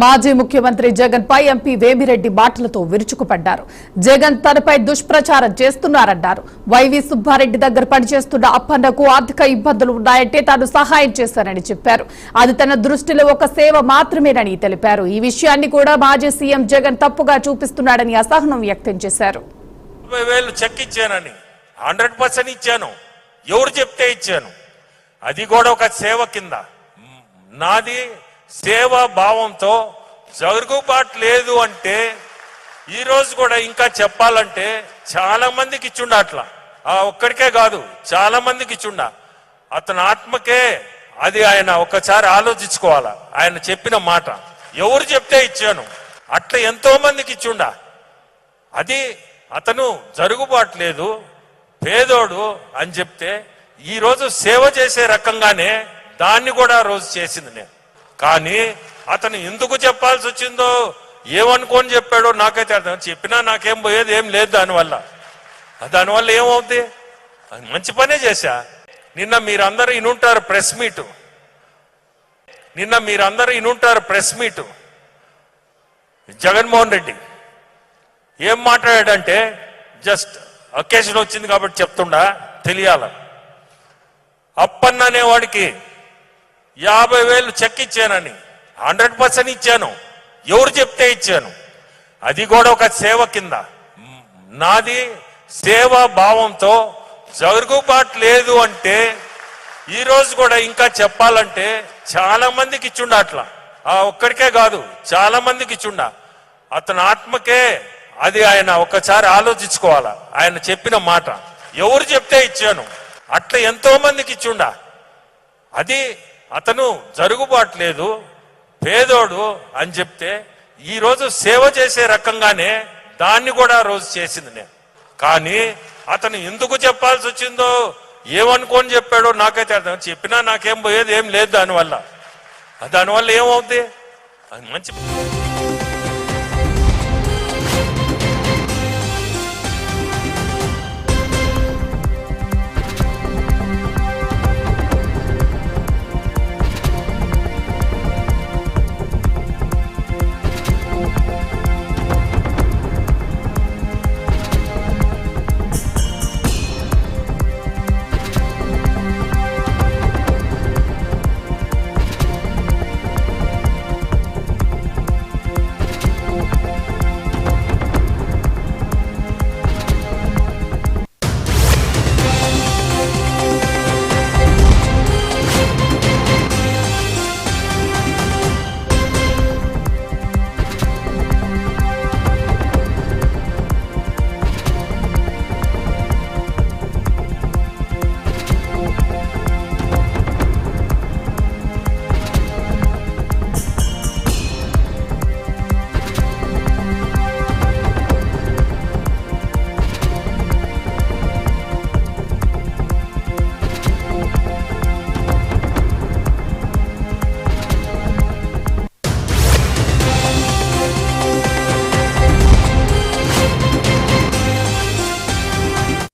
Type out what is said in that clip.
మాజీ ముఖ్యమంత్రి జగన్ పై ఎంపీ వేమిరెడ్డి మాటలతో విరుచుకుపడ్డారు. జగన్ తనపై దుష్ప్రచారం చేస్తున్నారన్నారు. వైవి సుబ్బారెడ్డి దగ్గర పనిచేస్తున్న అప్పన్నకు ఆర్థిక ఇబ్బందులు ఉన్నాయంటే తాను సహాయం చేశానని చెప్పారు. అది తన దృష్టిలో ఒక సేవ మాత్రమేనని తెలిపారు. ఈ విషయాన్ని కూడా మాజీ సీఎం జగన్ తప్పుగా చూపిస్తున్నాడని అసహనం వ్యక్తం చేశారు. 50,000 చెక్ ఇచ్చానని 100% ఇచ్చాను. ఎవరు చెప్తే ఇచ్చాను. అది కూడా ఒక సేవ కింద. నాది సేవా భావంతో జరుగుబాటు లేదు అంటే ఈ రోజు కూడా ఇంకా చెప్పాలంటే చాలా మందికి ఇచ్చుండ. అట్లా ఒక్కడికే కాదు, చాలా మందికి ఇచ్చుండ. అతని ఆత్మకే అది ఆయన ఒకసారి ఆలోచించుకోవాలా. ఆయన చెప్పిన మాట ఎవరు చెప్తే ఇచ్చాను, అట్లా ఎంతో మందికి ఇచ్చుండ. అది అతను జరుగుబాటు లేదు, పేదోడు అని చెప్తే ఈ రోజు సేవ చేసే రకంగానే దాన్ని కూడా రోజు చేసింది నేను. కానీ అతను ఎందుకు చెప్పాల్సి వచ్చిందో, ఏమనుకోని చెప్పాడో నాకైతే అర్థం. చెప్పినా నాకేం పోయేది ఏం లేదు దానివల్ల ఏమవుద్ది. మంచి పనే చేశా. నిన్న మీరందరూ ఇనుంటారు ప్రెస్ మీటు. జగన్మోహన్ రెడ్డి ఏం మాట్లాడాడంటే, జస్ట్ అకేషన్ వచ్చింది కాబట్టి చెప్తుండా తెలియాల. అప్పన్న అనేవాడికి 50,000 చెక్ ఇచ్చానని 100% ఇచ్చాను. ఎవరు చెప్తే ఇచ్చాను. అది కూడా ఒక సేవ కింద. నాది సేవా భావంతో జరుగుబాటు లేదు అంటే ఈ రోజు కూడా ఇంకా చెప్పాలంటే చాలా మందికి ఇచ్చుండ. అట్లా ఒక్కడికే కాదు, చాలా మందికి ఇచ్చుండ. అతని ఆత్మకే అది ఆయన ఒకసారి ఆలోచించుకోవాలా. ఆయన చెప్పిన మాట ఎవరు చెప్తే ఇచ్చాను, అట్లా ఎంతో మందికి ఇచ్చుండ. అది అతను జరుగుబాటు లేదు, పేదోడు అని చెప్తే ఈ రోజు సేవ చేసే రకంగానే దాన్ని కూడా రోజు చేసింది నేను. కానీ అతను ఎందుకు చెప్పాల్సి వచ్చిందో, ఏమనుకోని చెప్పాడో నాకైతే అర్థం. చెప్పినా నాకేం పోయేది ఏం లేదు దానివల్ల ఏమవుద్ది. మంచి